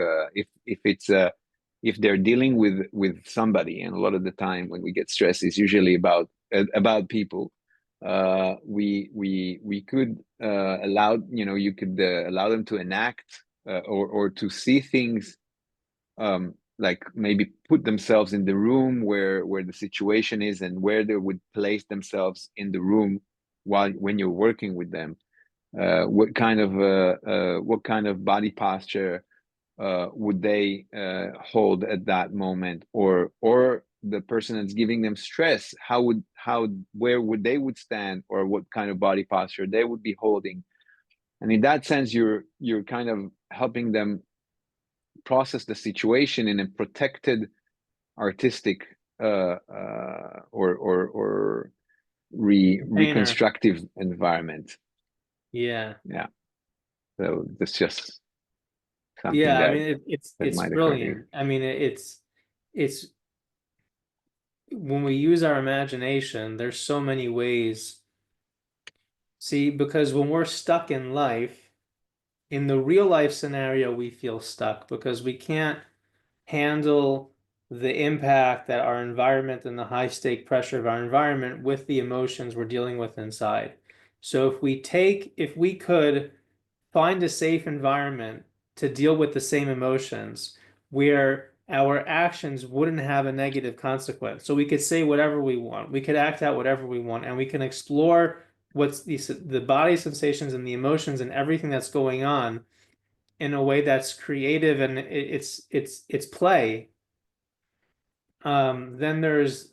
if they're dealing with somebody, and a lot of the time when we get stressed, it's usually about people. We could allow, you could allow them to enact, or to see things, like maybe put themselves in the room where the situation is, and where they would place themselves in the room when you're working with them. What kind of body posture would they hold at that moment, or the person that's giving them stress, where would they would stand, or what kind of body posture they would be holding. And in that sense, you're kind of helping them process the situation in a protected artistic or Container. reconstructive environment. Yeah. Yeah, so that's just something Yeah, I that mean that it's might occur here. brilliant. I mean it's when we use our imagination, there's so many ways. See, because when we're stuck in life, in the real life scenario, we feel stuck because we can't handle the impact that our environment and the high stake pressure of our environment with the emotions we're dealing with inside. So if we could find a safe environment to deal with the same emotions where our actions wouldn't have a negative consequence. So we could say whatever we want, we could act out whatever we want, and we can explore what's the body sensations and the emotions and everything that's going on in a way that's creative and it's play. Then there's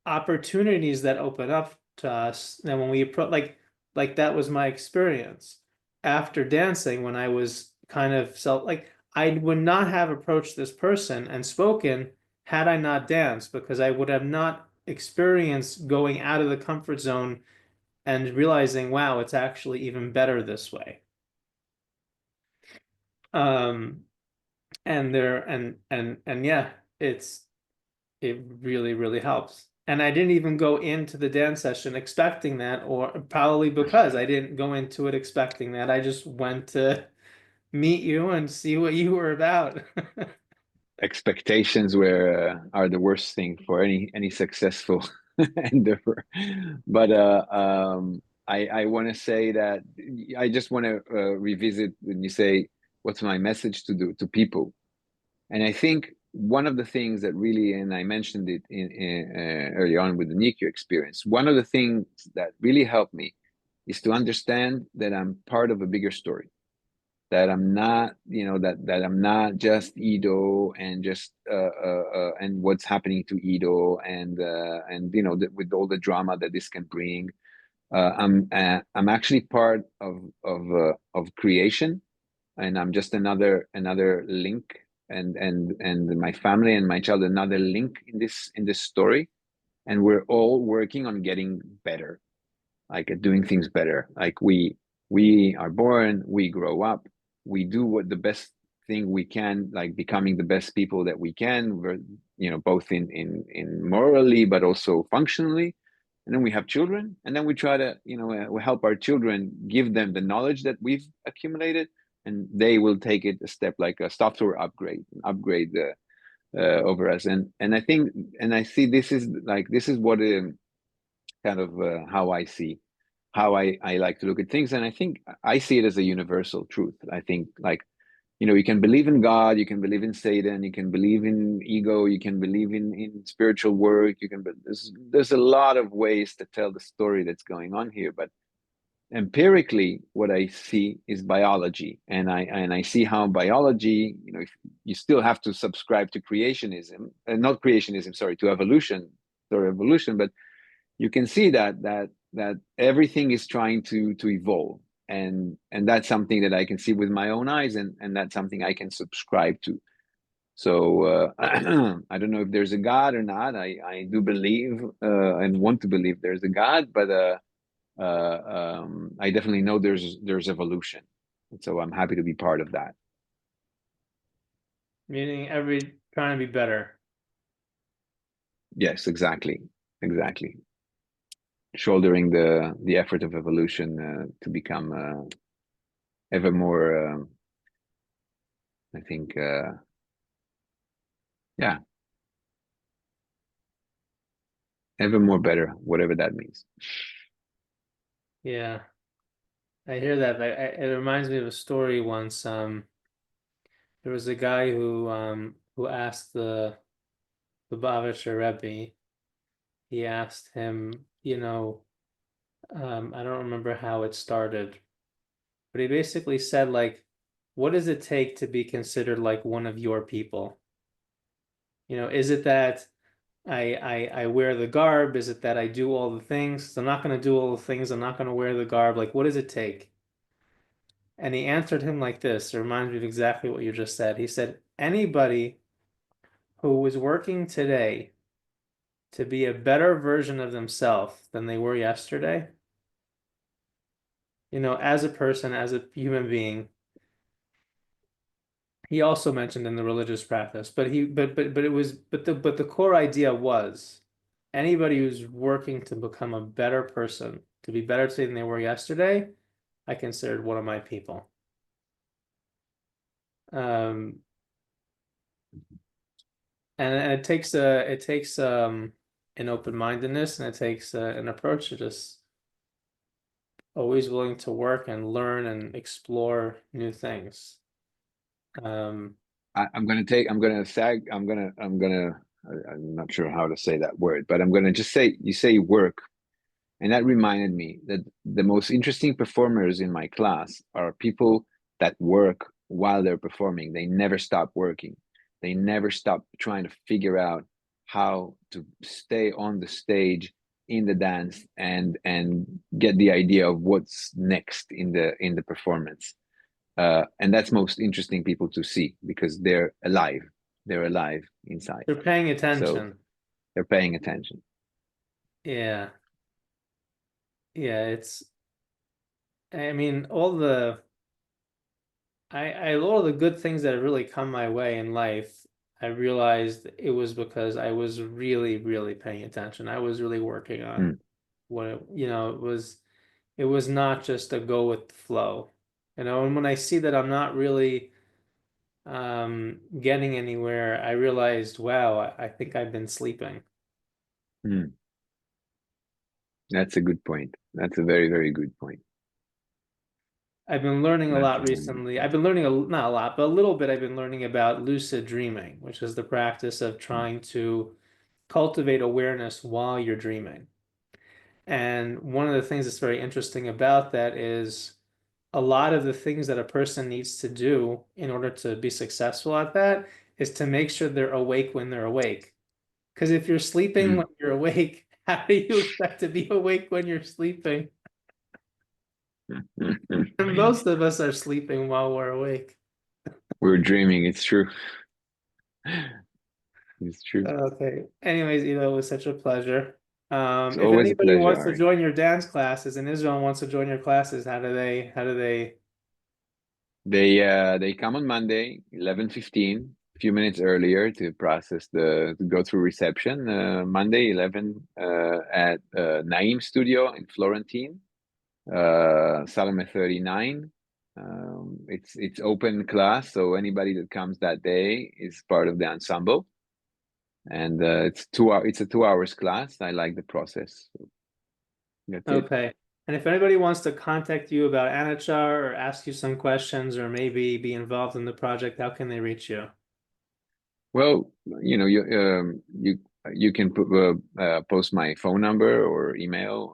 opportunities that open up to us. And when we approach, like that was my experience after dancing when I was kind of self, like I would not have approached this person and spoken had I not danced because I would have not experienced going out of the comfort zone and realizing, wow, it's actually even better this way. Um, and there and yeah, it really, really helps. And I didn't even go into the dance session expecting that, or probably because I didn't go into it expecting that. I just went to meet you and see what you were about. Expectations were are the worst thing for any successful endeavor. But I want to say that I just want to revisit when you say what's my message to do to people. And I think one of the things that really, and I mentioned it early on with the NICU experience, one of the things that really helped me is to understand that I'm part of a bigger story, that I'm not, that I'm not just Ido and just and what's happening to Ido and with all the drama that this can bring. I'm actually part of creation, and I'm just another link, and my family and my child another link in this story, and we're all working on getting better, like at doing things better. Like we are born, we grow up, we do what the best thing we can, like becoming the best people that we can. We're, both in morally, but also functionally. And then we have children, and then we try to, we help our children, give them the knowledge that we've accumulated, and they will take it a step like a software upgrade over us. And I think, and I see this is what kind of how I see, how I like to look at things. And I think I see it as a universal truth. I think, like, you can believe in God, you can believe in Satan, you can believe in ego, you can believe in spiritual work, there's a lot of ways to tell the story that's going on here. But empirically, what I see is biology, and I see how biology, if you still have to subscribe to creationism, not creationism, sorry, to evolution, but you can see that everything is trying to evolve, and that's something that I can see with my own eyes, and that's something I can subscribe to. So I don't know if there's a God or not. I do believe and want to believe there's a God, but I definitely know there's evolution, and so I'm happy to be part of that. Meaning every trying to be better. Yes, exactly. Shouldering the effort of evolution to become ever more. I think, yeah, ever more better, whatever that means. Yeah, I hear that. But it reminds me of a story once. There was a guy who asked the Lubavitcher Rebbe. He asked him, I don't remember how it started, but he basically said like, what does it take to be considered like one of your people? Is it that I wear the garb? Is it that I do all the things? I'm not going to do all the things. I'm not going to wear the garb. Like, what does it take? And he answered him like this. It reminds me of exactly what you just said. He said, anybody who is working today to be a better version of themselves than they were yesterday, as a person, as a human being, he also mentioned in the religious practice, but it was but the core idea was anybody who's working to become a better person, to be better today than they were yesterday, I considered one of my people. Um, and it takes an open-mindedness, and it takes an approach to just always willing to work and learn and explore new things. Um, I'm gonna take, I'm gonna sag, I'm not sure how to say that word, but I'm gonna just say, you say work. And that reminded me that the most interesting performers in my class are people that work while they're performing. They never stop working. They never stop trying to figure out how to stay on the stage in the dance and get the idea of what's next in the performance. And that's most interesting people to see because they're alive. They're alive inside. they're paying So attention. they're paying attention. Yeah. Yeah, I mean, all the good things that have really come my way in life, I realized it was because I was really, really paying attention. I was really working on Mm, it was not just a go with the flow. And when I see that I'm not really getting anywhere, I realized, wow, I think I've been sleeping. mm. That's a good point. That's a very, very good point. I've been learning a That's a lot very good recently. point. I've been learning not a lot, but a little bit. I've been learning about lucid dreaming, which is the practice of Mm, trying to cultivate awareness while you're dreaming. And one of the things that's very interesting about that is a lot of the things that a person needs to do in order to be successful at that is to make sure they're awake when they're awake. Because if you're sleeping when mm. you're awake, how do you expect to be awake when you're sleeping? And most of us are sleeping while we're awake. We're dreaming. It's true. It's true. Okay. Anyways, it was such a pleasure. It's If always a anybody pleasure, wants to Ari. join your dance classes in Israel and wants to join your classes, how do they? They come on Monday, 11:15, a few minutes earlier to process to go through reception. Monday, 11 at Naim Studio in Florentine, Salome 39. It's open class, so anybody that comes that day is part of the ensemble. And it's a 2 hours class. I like the process. So that's it. Okay. And if anybody wants to contact you about Anachar or ask you some questions or maybe be involved in the project, how can they reach you? Well, you can post my phone number or email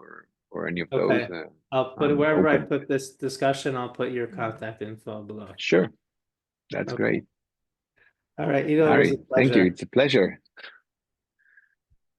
or any of those. Okay. I'll put it I'm wherever I open. put this discussion, I'll put your contact info below. Sure, that's Okay. great. All right, Ido, it was a Ari, thank you. pleasure. It's a pleasure.